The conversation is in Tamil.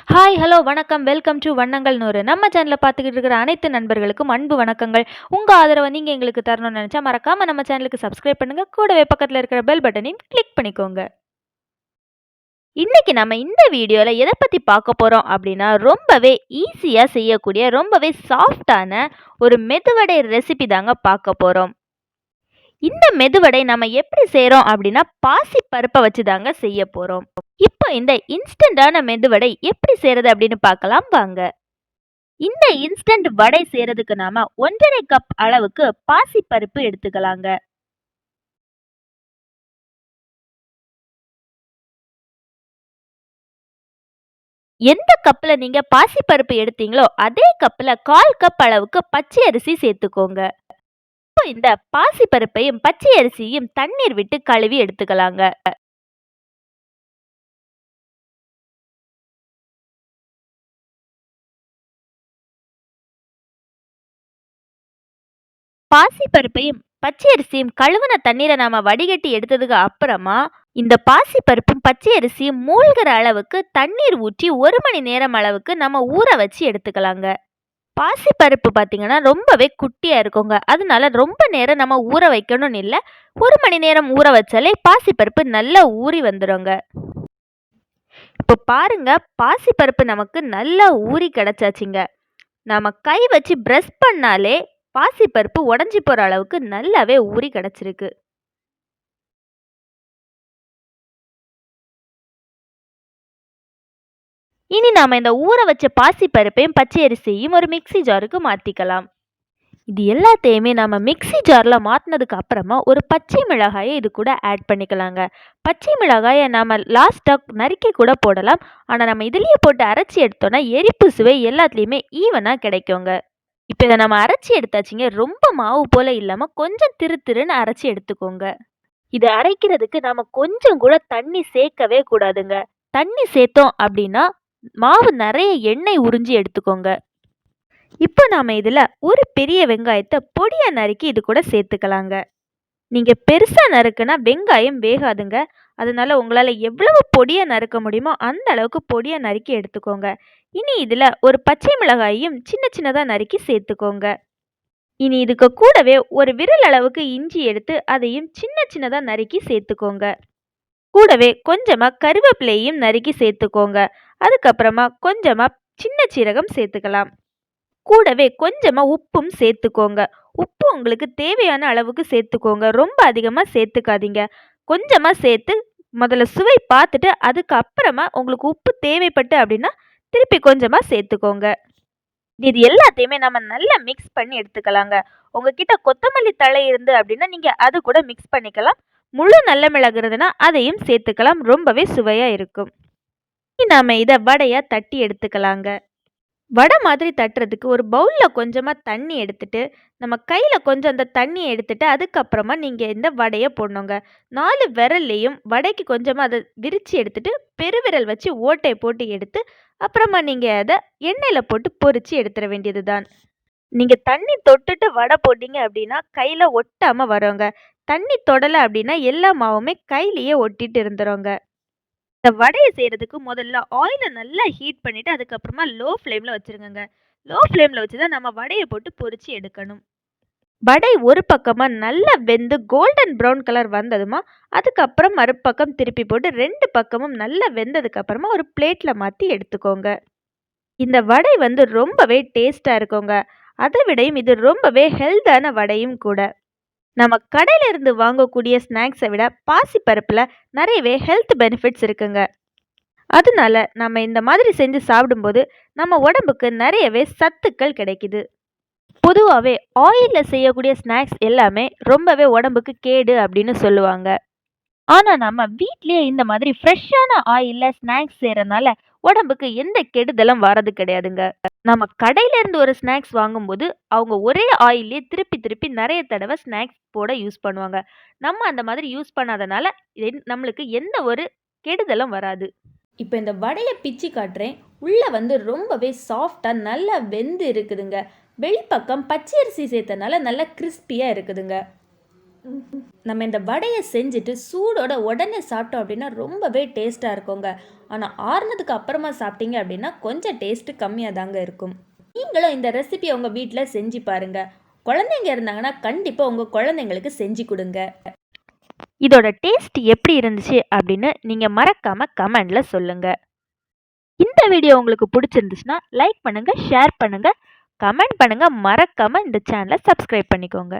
ஹாய், ஹலோ, வணக்கம். வெல்கம் டு வண்ணங்கள் 100. நம்ம சேனலை பார்த்துக்கிட்டு இருக்கிற அனைத்து நண்பர்களுக்கும் அன்பு வணக்கங்கள். உங்க ஆதரவை நீங்க எங்களுக்கு தரணும்னு நினைச்சா மறக்காம நம்ம சேனலுக்கு சப்ஸ்கிரைப் பண்ணுங்க. கூடவே பக்கத்துல இருக்கிற பெல் பட்டனையும் கிளிக் பண்ணிக்கோங்க. இன்னைக்கு நம்ம இந்த வீடியோல எதை பத்தி பார்க்க போறோம் அப்படின்னா, ரொம்பவே ஈஸியா செய்யக்கூடிய ரொம்பவே சாஃப்டான ஒரு மெதுவடை ரெசிபி தாங்க பார்க்க போறோம். இந்த மெதுவடை நம்ம எப்படி செய்றோம் அப்படின்னா, பாசி பருப்பை வச்சு தாங்க செய்ய போறோம். இப்போ இந்த இன்ஸ்டன்டான மெதுவடை எப்படி செய்யறது அப்படின்னு பார்க்கலாம் வாங்க. இந்த இன்ஸ்டன்ட் வடை செய்யறதுக்கு நாம 1.5 கப் அளவுக்கு பாசி பருப்பு எடுத்துக்கலாங்க. எந்த கப்ல நீங்க பாசி பருப்பு எடுத்தீங்களோ அதே கப்ல 1/4 கப் அளவுக்கு பச்சை அரிசி சேர்த்துக்கோங்க. இப்போ இந்த பாசி பருப்பையும் பச்சை அரிசியும் தண்ணீர் விட்டு கழுவி எடுத்துக்கலாங்க. பாசி பருப்பையும் பச்சை அரிசியும் கழுவுன தண்ணீரை நாம வடிகட்டி எடுத்ததுக்கு அப்புறமா இந்த பாசி பருப்பும் பச்சை அரிசியும் மூழ்கிற அளவுக்கு தண்ணீர் ஊற்றி 1 மணி நேரம் அளவுக்கு நம்ம ஊற வச்சு எடுத்துக்கலாங்க. பாசி பருப்பு பார்த்தீங்கன்னா ரொம்பவே குட்டியா இருக்குங்க. அதனால ரொம்ப நேரம் நம்ம ஊற வைக்கணும்னு இல்லை. 1 மணி நேரம் ஊற வச்சாலே பாசி பருப்பு நல்லா ஊறி வந்துடுங்க. இப்போ பாருங்க, பாசி பருப்பு நமக்கு நல்லா ஊறி கிடைச்சாச்சுங்க. நாம கை வச்சு பிரஷ் பண்ணாலே பாசி பருப்பு உடஞ்சி போற அளவுக்கு நல்லாவே ஊறி கிடைச்சிருக்கு. இனி நாம இந்த ஊற வச்ச பாசி பருப்பையும் பச்சை அரிசியையும் ஒரு மிக்ஸி ஜாருக்கு மாத்திக்கலாம். இது எல்லாத்தையுமே நாம மிக்ஸி ஜார்ல மாத்தினதுக்கு அப்புறமா ஒரு பச்சை மிளகாயை இது கூட ஆட் பண்ணிக்கலாங்க. பச்சை மிளகாயை நாம லாஸ்டா நறுக்கி கூட போடலாம். ஆனா நம்ம இதுலயே போட்டு அரைச்சி எடுத்தோம்னா எரிப்பு சுவை எல்லாத்துலயுமே ஈவனா கிடைக்குங்க. இப்போ இதை நம்ம அரைச்சி எடுத்தாச்சுங்க. ரொம்ப மாவு போல இல்லாம கொஞ்சம் திரு திருன்னு அரைச்சி எடுத்துக்கோங்க. இதை அரைக்கிறதுக்கு நாம கொஞ்சம் கூட தண்ணி சேர்க்கவே கூடாதுங்க. தண்ணி சேர்த்தோம் அப்படின்னா மாவு நிறைய எண்ணெய் உறிஞ்சி எடுத்துக்கோங்க. இப்போ நாம இதுல ஒரு பெரிய வெங்காயத்தை பொடியா நறுக்கி இது கூட சேர்த்துக்கலாங்க. நீங்க பெருசா நறுக்குனா வெங்காயம் வேகாதுங்க. அதனால உங்களால எவ்வளவு பொடியா நறுக்க முடியுமோ அந்த அளவுக்கு பொடியா நறுக்கி எடுத்துக்கோங்க. இனி இதுல ஒரு பச்சை மிளகாயையும் சின்ன சின்னதா நறுக்கி சேர்த்துக்கோங்க. இனி இதுக்கு கூடவே ஒரு விரல் அளவுக்கு இஞ்சி எடுத்து அதையும் சின்ன சின்னதா நறுக்கி சேர்த்துக்கோங்க. கூடவே கொஞ்சமா கருவேப்பிலையும் நறுக்கி சேர்த்துக்கோங்க. அதுக்கப்புறமா கொஞ்சமா சின்ன சீரகம் சேர்த்துக்கலாம். கூடவே கொஞ்சமா உப்பும் சேர்த்துக்கோங்க. உப்பு உங்களுக்கு தேவையான அளவுக்கு சேர்த்துக்கோங்க. ரொம்ப அதிகமா சேர்த்துக்காதீங்க. கொஞ்சமா சேர்த்து முதல்ல சுவை பார்த்துட்டு அதுக்கு அப்புறமா உங்களுக்கு உப்பு தேவைப்பட்டு அப்படின்னா திருப்பி கொஞ்சமா சேர்த்துக்கோங்க. இது எல்லாத்தையுமே நம்ம நல்லா மிக்ஸ் பண்ணி எடுத்துக்கலாங்க. உங்ககிட்ட கொத்தமல்லி தழை இருந்து அப்படின்னா நீங்க அது கூட மிக்ஸ் பண்ணிக்கலாம். முழு நல்ல மிளகு இருந்ததுன்னா அதையும் சேர்த்துக்கலாம். ரொம்பவே சுவையா இருக்கும். நாம இதை வடையா தட்டி எடுத்துக்கலாங்க. வடை மாதிரி தட்டுறதுக்கு ஒரு பவுலில் கொஞ்சமாக தண்ணி எடுத்துட்டு நம்ம கையில் கொஞ்சம் அந்த தண்ணியை எடுத்துட்டு அதுக்கப்புறமா நீங்கள் இந்த வடையை போடணுங்க. 4 விரல்லையும் வடைக்கு கொஞ்சமாக அதை விரித்து எடுத்துட்டு பெருவிரல் வச்சு ஓட்டை போட்டு எடுத்து அப்புறமா நீங்கள் அதை எண்ணெயில் போட்டு பொரிச்சு எடுத்துட வேண்டியது தான். நீங்கள் தண்ணி தொட்டுட்டு வடை போட்டீங்க அப்படின்னா கையில் ஒட்டாமல் வரோங்க. தண்ணி தொடலை அப்படின்னா எல்லா மாவுமே கையிலேயே ஒட்டிட்டு இருந்துருங்க. இந்த வடையை செய்கிறதுக்கு முதல்ல ஆயிலை நல்லா ஹீட் பண்ணிவிட்டு அதுக்கப்புறமா லோ ஃப்ளேமில் வச்சுருங்க. லோ ஃப்ளேமில் வச்சு தான் நம்ம வடையை போட்டு பொரிச்சு எடுக்கணும். வடை ஒரு பக்கமாக நல்லா வெந்து கோல்டன் ப்ரௌன் கலர் வந்ததுமா அதுக்கப்புறம் மறுபக்கம் திருப்பி போட்டு 2 பக்கமும் நல்லா வெந்ததுக்கப்புறமா ஒரு பிளேட்டில் மாற்றி எடுத்துக்கோங்க. இந்த வடை வந்து ரொம்பவே டேஸ்ட்டாக இருக்குங்க. அதை விடையும் இது ரொம்பவே ஹெல்த்தான வடையும் கூட. நம்ம கடையில இருந்து வாங்கக்கூடிய ஸ்நாக்ஸை விட பாசிப்பருப்புல நிறையவே ஹெல்த் பெனிஃபிட்ஸ் இருக்குங்க. அதனால நம்ம இந்த மாதிரி செஞ்சு சாப்பிடும்போது நம்ம உடம்புக்கு நிறையவே சத்துக்கள் கிடைக்குது. பொதுவாகவே ஆயிலில் செய்யக்கூடிய ஸ்நாக்ஸ் எல்லாமே ரொம்பவே உடம்புக்கு கேடு அப்படின்னு சொல்லுவாங்க. ஆனால் நம்ம வீட்லேயே இந்த மாதிரி ஃப்ரெஷ்ஷான ஆயிலில் ஸ்நாக்ஸ் செய்கிறனால உடம்புக்கு எந்த கெடுதலும் வரது கிடையாதுங்க. நம்ம கடையில இருந்து ஒரு ஸ்நாக்ஸ் வாங்கும்போது அவங்க ஒரே ஆயிலே திருப்பி திருப்பி நிறைய தடவை ஸ்நாக்ஸ் போட யூஸ் பண்ணுவாங்க. நம்ம அந்த மாதிரி யூஸ் பண்ணாதனால நம்மளுக்கு எந்த ஒரு கெடுதலும் வராது. இப்போ இந்த வடையை பிச்சு காட்டுறேன். உள்ளே வந்து ரொம்பவே சாஃப்டாக நல்லா வெந்து இருக்குதுங்க. வெளிப்பக்கம் பச்சை அரிசி சேர்த்தனால நல்லா கிறிஸ்பியாக இருக்குதுங்க. நம்ம இந்த வடையை செஞ்சுட்டு சூடோட உடனே சாப்பிட்டோம் அப்படின்னா ரொம்பவே டேஸ்ட்டாக இருக்குங்க. ஆனால் ஆறுனதுக்கு அப்புறமா சாப்பிட்டீங்க அப்படின்னா கொஞ்சம் டேஸ்ட்டு கம்மியாக தாங்க இருக்கும். நீங்களும் இந்த ரெசிபியை உங்கள் வீட்டில் செஞ்சு பாருங்க. குழந்தைங்க இருந்தாங்கன்னா கண்டிப்பாக உங்கள் குழந்தைங்களுக்கு செஞ்சு கொடுங்க. இதோட டேஸ்ட் எப்படி இருந்துச்சு அப்படின்னு நீங்கள் மறக்காமல் கமெண்டில் சொல்லுங்கள். இந்த வீடியோ உங்களுக்கு பிடிச்சிருந்துச்சுன்னா லைக் பண்ணுங்கள், ஷேர் பண்ணுங்கள், கமெண்ட் பண்ணுங்கள். மறக்காமல் இந்த சேனலை சப்ஸ்கிரைப் பண்ணிக்கோங்க.